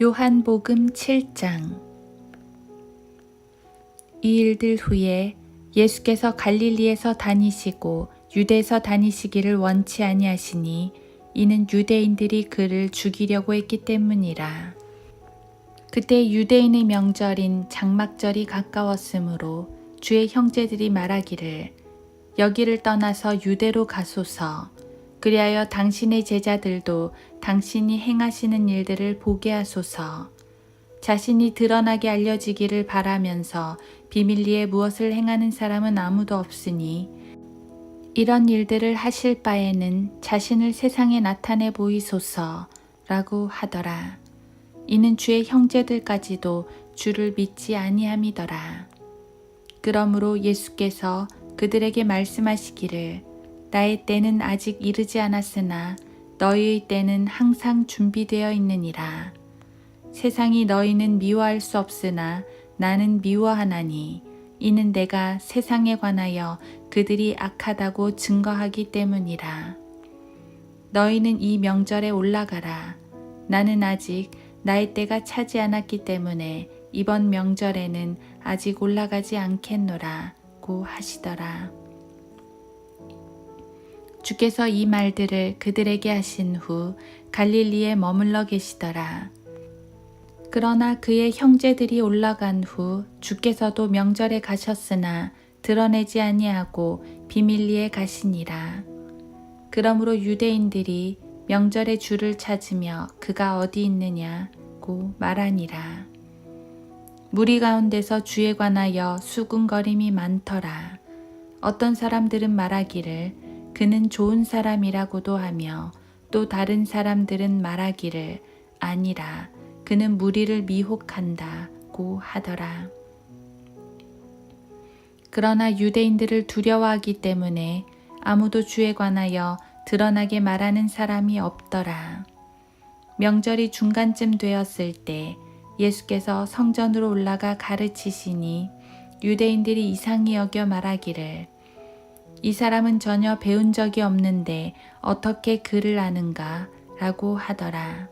요한복음 7장. 이 일들 후에 예수께서 갈릴리에서 다니시고 유대에서 다니시기를 원치 아니하시니 이는 유대인들이 그를 죽이려고 했기 때문이라. 그때 유대인의 명절인 장막절이 가까웠으므로 주의 형제들이 말하기를 여기를 떠나서 유대로 가소서. 그리하여 당신의 제자들도 당신이 행하시는 일들을 보게 하소서. 자신이 드러나게 알려지기를 바라면서 비밀리에 무엇을 행하는 사람은 아무도 없으니 이런 일들을 하실 바에는 자신을 세상에 나타내 보이소서라고 하더라. 이는 주의 형제들까지도 주를 믿지 아니함이더라. 그러므로 예수께서 그들에게 말씀하시기를 나의 때는 아직 이르지 않았으나 너희의 때는 항상 준비되어 있느니라. 세상이 너희는 미워할 수 없으나 나는 미워하나니 이는 내가 세상에 관하여 그들이 악하다고 증거하기 때문이라. 너희는 이 명절에 올라가라. 나는 아직 나의 때가 차지 않았기 때문에 이번 명절에는 아직 올라가지 않겠노라고 하시더라. 주께서 이 말들을 그들에게 하신 후 갈릴리에 머물러 계시더라. 그러나 그의 형제들이 올라간 후 주께서도 명절에 가셨으나 드러내지 아니하고 비밀리에 가시니라. 그러므로 유대인들이 명절에 주를 찾으며 그가 어디 있느냐고 말하니라. 무리 가운데서 주에 관하여 수군거림이 많더라. 어떤 사람들은 말하기를 그는 좋은 사람이라고도 하며 또 다른 사람들은 말하기를 아니라 그는 무리를 미혹한다고 하더라. 그러나 유대인들을 두려워하기 때문에 아무도 주에 관하여 드러나게 말하는 사람이 없더라. 명절이 중간쯤 되었을 때 예수께서 성전으로 올라가 가르치시니 유대인들이 이상히 여겨 말하기를 이 사람은 전혀 배운 적이 없는데 어떻게 글을 아는가? 라고 하더라.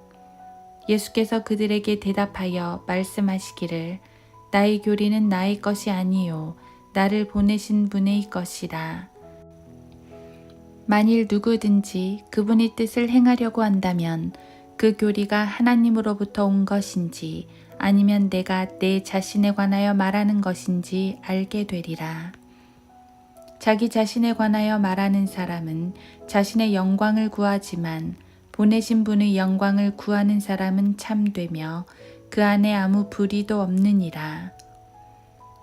예수께서 그들에게 대답하여 말씀하시기를 나의 교리는 나의 것이 아니요 나를 보내신 분의 것이라. 만일 누구든지 그분의 뜻을 행하려고 한다면 그 교리가 하나님으로부터 온 것인지 아니면 내가 내 자신에 관하여 말하는 것인지 알게 되리라. 자기 자신에 관하여 말하는 사람은 자신의 영광을 구하지만 보내신 분의 영광을 구하는 사람은 참되며 그 안에 아무 불의도 없느니라.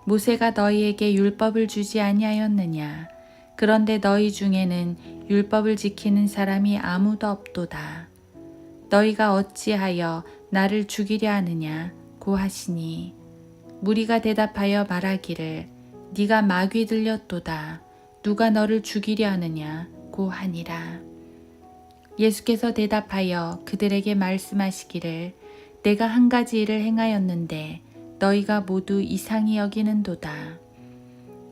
모세가 너희에게 율법을 주지 아니하였느냐? 그런데 너희 중에는 율법을 지키는 사람이 아무도 없도다. 너희가 어찌하여 나를 죽이려 하느냐고 하시니 무리가 대답하여 말하기를 네가 마귀 들렸도다. 누가 너를 죽이려 하느냐고 하니라. 예수께서 대답하여 그들에게 말씀하시기를 내가 한 가지 일을 행하였는데 너희가 모두 이상히 여기는도다.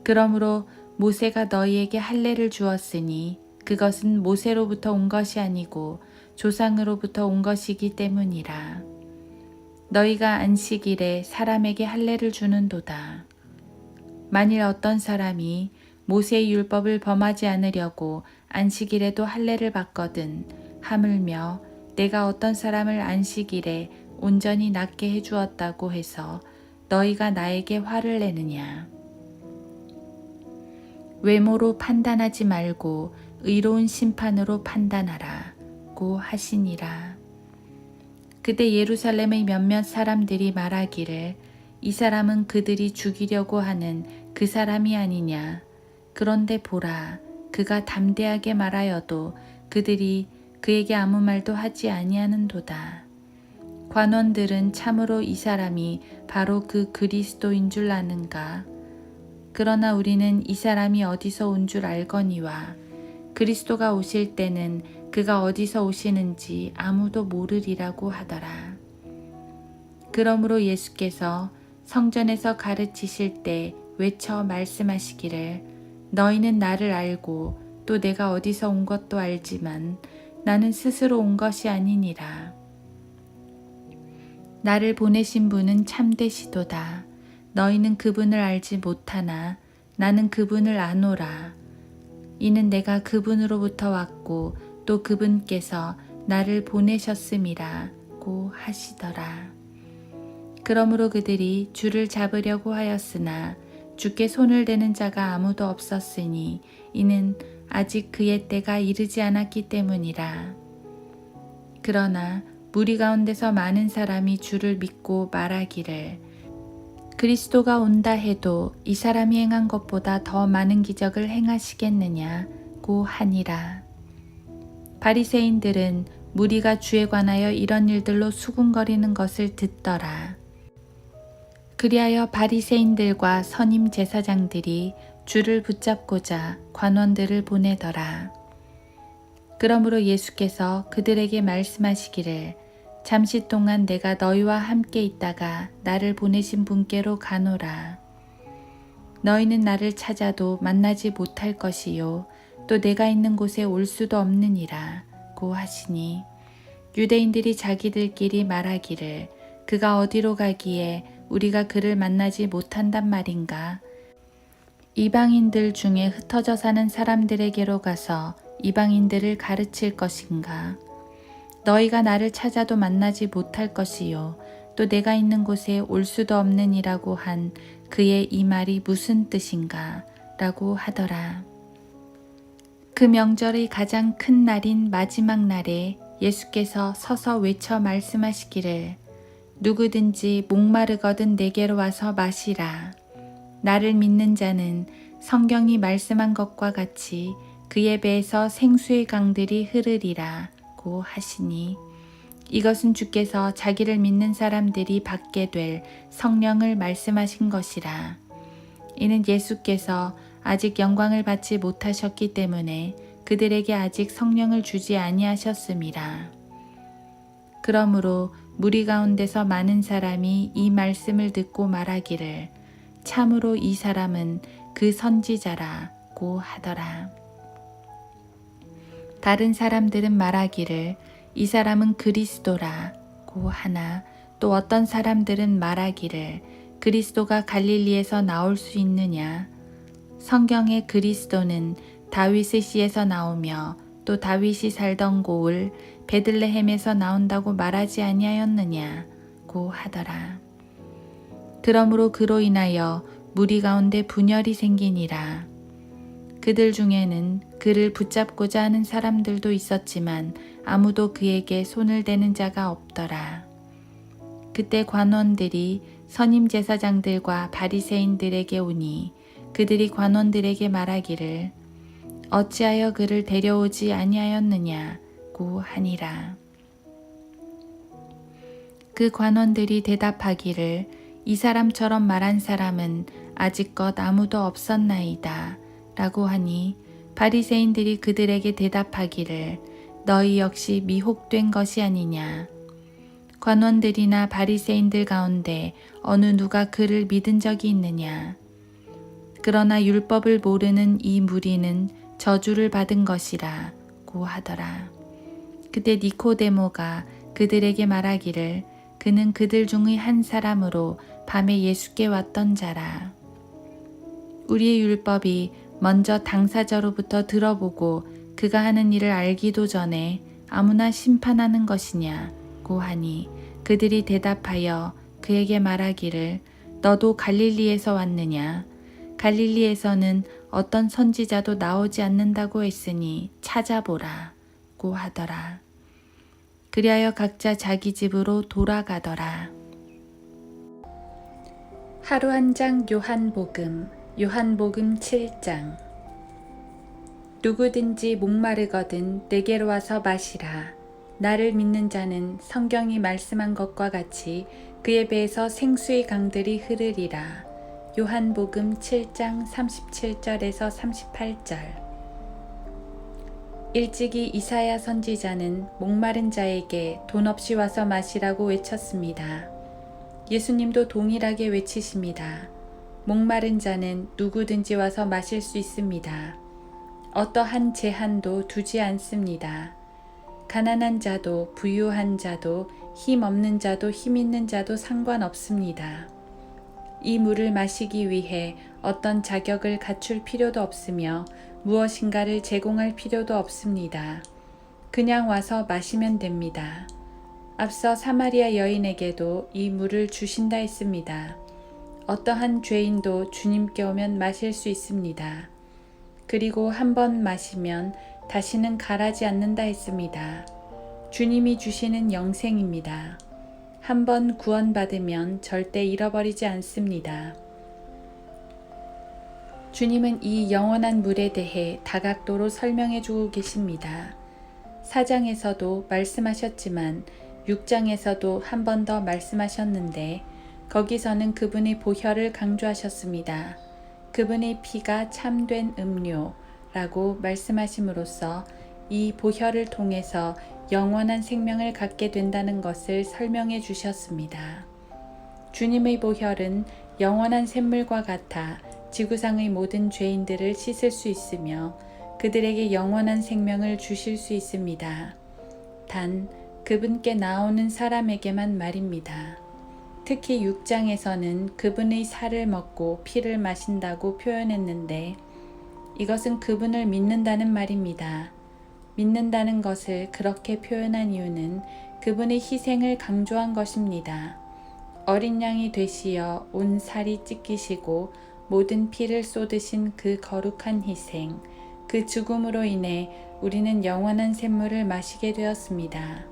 그러므로 모세가 너희에게 할례를 주었으니 그것은 모세로부터 온 것이 아니고 조상으로부터 온 것이기 때문이라. 너희가 안식일에 사람에게 할례를 주는도다. 만일 어떤 사람이 모세의 율법을 범하지 않으려고 안식일에도 할례를 받거든 하물며 내가 어떤 사람을 안식일에 온전히 낫게 해주었다고 해서 너희가 나에게 화를 내느냐. 외모로 판단하지 말고 의로운 심판으로 판단하라고 하시니라. 그때 예루살렘의 몇몇 사람들이 말하기를 이 사람은 그들이 죽이려고 하는 그 사람이 아니냐. 그런데 보라, 그가 담대하게 말하여도 그들이 그에게 아무 말도 하지 아니하는도다. 관원들은 참으로 이 사람이 바로 그 그리스도인 줄 아는가? 그러나 우리는 이 사람이 어디서 온 줄 알거니와 그리스도가 오실 때는 그가 어디서 오시는지 아무도 모르리라고 하더라. 그러므로 예수께서 성전에서 가르치실 때 외쳐 말씀하시기를 너희는 나를 알고 또 내가 어디서 온 것도 알지만 나는 스스로 온 것이 아니니라. 나를 보내신 분은 참되시도다. 너희는 그분을 알지 못하나 나는 그분을 아노라. 이는 내가 그분으로부터 왔고 또 그분께서 나를 보내셨음이라고 하시더라. 그러므로 그들이 주를 잡으려고 하였으나 주께 손을 대는 자가 아무도 없었으니 이는 아직 그의 때가 이르지 않았기 때문이라. 그러나 무리 가운데서 많은 사람이 주를 믿고 말하기를 그리스도가 온다 해도 이 사람이 행한 것보다 더 많은 기적을 행하시겠느냐고 하니라. 바리새인들은 무리가 주에 관하여 이런 일들로 수군거리는 것을 듣더라. 그리하여 바리새인들과 선임 제사장들이 주를 붙잡고자 관원들을 보내더라. 그러므로 예수께서 그들에게 말씀하시기를 잠시 동안 내가 너희와 함께 있다가 나를 보내신 분께로 가노라. 너희는 나를 찾아도 만나지 못할 것이요 또 내가 있는 곳에 올 수도 없느니라 고 하시니 유대인들이 자기들끼리 말하기를 그가 어디로 가기에 우리가 그를 만나지 못한단 말인가. 이방인들 중에 흩어져 사는 사람들에게로 가서 이방인들을 가르칠 것인가. 너희가 나를 찾아도 만나지 못할 것이요 또 내가 있는 곳에 올 수도 없느니라고 한 그의 이 말이 무슨 뜻인가 라고 하더라. 그 명절의 가장 큰 날인 마지막 날에 예수께서 서서 외쳐 말씀하시기를 누구든지 목마르거든 내게로 와서 마시라. 나를 믿는 자는 성경이 말씀한 것과 같이 그의 배에서 생수의 강들이 흐르리라 고 하시니 이것은 주께서 자기를 믿는 사람들이 받게 될 성령을 말씀하신 것이라. 이는 예수께서 아직 영광을 받지 못하셨기 때문에 그들에게 아직 성령을 주지 아니하셨음이라. 그러므로 무리 가운데서 많은 사람이 이 말씀을 듣고 말하기를 참으로 이 사람은 그 선지자라고 하더라. 다른 사람들은 말하기를 이 사람은 그리스도라고 하나 또 어떤 사람들은 말하기를 그리스도가 갈릴리에서 나올 수 있느냐. 성경의 그리스도는 다윗의 씨에서 나오며 또 다윗이 살던 고을 베들레헴에서 나온다고 말하지 아니하였느냐고 하더라. 그러므로 그로 인하여 무리 가운데 분열이 생기니라. 그들 중에는 그를 붙잡고자 하는 사람들도 있었지만 아무도 그에게 손을 대는 자가 없더라. 그때 관원들이 선임 제사장들과 바리새인들에게 오니 그들이 관원들에게 말하기를 어찌하여 그를 데려오지 아니하였느냐고 하니라. 그 관원들이 대답하기를 이 사람처럼 말한 사람은 아직껏 아무도 없었나이다 라고 하니 바리새인들이 그들에게 대답하기를 너희 역시 미혹된 것이 아니냐. 관원들이나 바리새인들 가운데 어느 누가 그를 믿은 적이 있느냐. 그러나 율법을 모르는 이 무리는 저주를 받은 것이라 고 하더라. 그때 니코데모가 그들에게 말하기를 그는 그들 중의 한 사람으로 밤에 예수께 왔던 자라. 우리의 율법이 먼저 당사자로부터 들어보고 그가 하는 일을 알기도 전에 아무나 심판하는 것이냐고 하니 그들이 대답하여 그에게 말하기를 너도 갈릴리에서 왔느냐. 갈릴리에서는 어떤 선지자도 나오지 않는다고 했으니 찾아보라고 하더라. 그리하여 각자 자기 집으로 돌아가더라. 하루 한 장 요한복음 7장. 누구든지 목마르거든 내게로 와서 마시라. 나를 믿는 자는 성경이 말씀한 것과 같이 그의 배에서 생수의 강들이 흐르리라. 요한복음 7장 37절에서 38절. 일찍이 이사야 선지자는 목마른 자에게 돈 없이 와서 마시라고 외쳤습니다. 예수님도 동일하게 외치십니다. 목마른 자는 누구든지 와서 마실 수 있습니다. 어떠한 제한도 두지 않습니다. 가난한 자도 부유한 자도 힘 없는 자도 힘 있는 자도 상관없습니다. 이 물을 마시기 위해 어떤 자격을 갖출 필요도 없으며 무엇인가를 제공할 필요도 없습니다. 그냥 와서 마시면 됩니다. 앞서 사마리아 여인에게도 이 물을 주신다 했습니다. 어떠한 죄인도 주님께 오면 마실 수 있습니다. 그리고 한 번 마시면 다시는 가라지 않는다 했습니다. 주님이 주시는 영생입니다. 한 번 구원받으면 절대 잃어버리지 않습니다. 주님은 이 영원한 물에 대해 다각도로 설명해 주고 계십니다. 4장에서도 말씀하셨지만 6장에서도 한 번 더 말씀하셨는데 거기서는 그분의 보혈을 강조하셨습니다. 그분의 피가 참된 음료라고 말씀하심으로써 이 보혈을 통해서 영원한 생명을 갖게 된다는 것을 설명해 주셨습니다. 주님의 보혈은 영원한 샘물과 같아 지구상의 모든 죄인들을 씻을 수 있으며 그들에게 영원한 생명을 주실 수 있습니다. 단 그분께 나오는 사람에게만 말입니다. 특히 6장에서는 그분의 살을 먹고 피를 마신다고 표현했는데 이것은 그분을 믿는다는 말입니다. 믿는다는 것을 그렇게 표현한 이유는 그분의 희생을 강조한 것입니다. 어린 양이 되시어 온 살이 찢기시고 모든 피를 쏟으신 그 거룩한 희생, 그 죽음으로 인해 우리는 영원한 샘물을 마시게 되었습니다.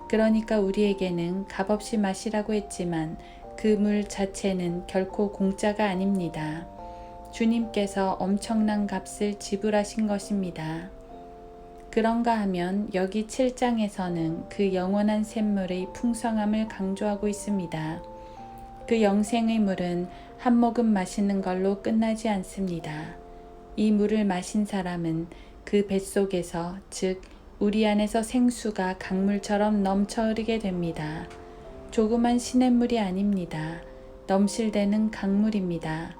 그러니까 우리에게는 값없이 마시라고 했지만 그 물 자체는 결코 공짜가 아닙니다. 주님께서 엄청난 값을 지불하신 것입니다. 그런가 하면 여기 7장에서는 그 영원한 샘물의 풍성함을 강조하고 있습니다. 그 영생의 물은 한 모금 마시는 걸로 끝나지 않습니다. 이 물을 마신 사람은 그 뱃속에서, 즉 우리 안에서 생수가 강물처럼 넘쳐 흐르게 됩니다. 조그만 시냇물이 아닙니다. 넘실대는 강물입니다.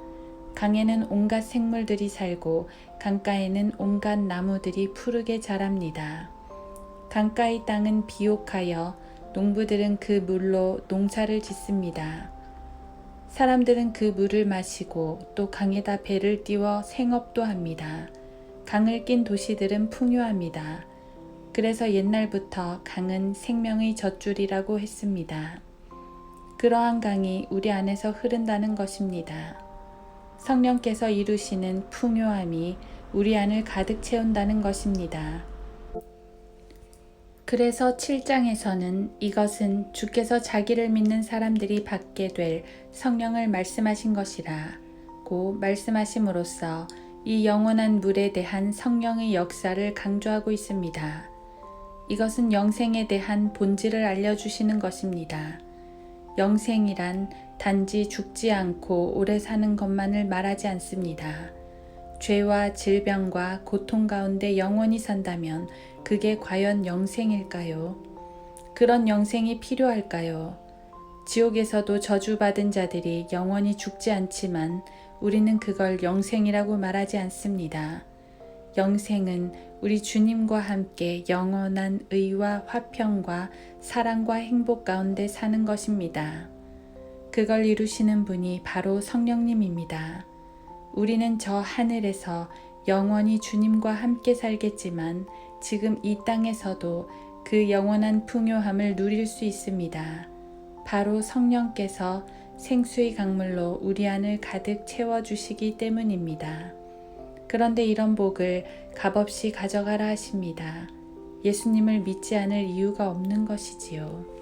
강에는 온갖 생물들이 살고 강가에는 온갖 나무들이 푸르게 자랍니다. 강가의 땅은 비옥하여 농부들은 그 물로 농사를 짓습니다. 사람들은 그 물을 마시고 또 강에다 배를 띄워 생업도 합니다. 강을 낀 도시들은 풍요합니다. 그래서 옛날부터 강은 생명의 젖줄이라고 했습니다. 그러한 강이 우리 안에서 흐른다는 것입니다. 성령께서 이루시는 풍요함이 우리 안을 가득 채운다는 것입니다. 그래서 7장에서는 이것은 주께서 자기를 믿는 사람들이 받게 될 성령을 말씀하신 것이라고 말씀하심으로써 이 영원한 물에 대한 성령의 역사를 강조하고 있습니다. 이것은 영생에 대한 본질을 알려주시는 것입니다. 영생이란 단지 죽지 않고 오래 사는 것만을 말하지 않습니다. 죄와 질병과 고통 가운데 영원히 산다면 그게 과연 영생일까요? 그런 영생이 필요할까요? 지옥에서도 저주받은 자들이 영원히 죽지 않지만 우리는 그걸 영생이라고 말하지 않습니다. 영생은 우리 주님과 함께 영원한 의와 화평과 사랑과 행복 가운데 사는 것입니다. 그걸 이루시는 분이 바로 성령님입니다. 우리는 저 하늘에서 영원히 주님과 함께 살겠지만 지금 이 땅에서도 그 영원한 풍요함을 누릴 수 있습니다. 바로 성령께서 생수의 강물로 우리 안을 가득 채워주시기 때문입니다. 그런데 이런 복을 값없이 가져가라 하십니다. 예수님을 믿지 않을 이유가 없는 것이지요.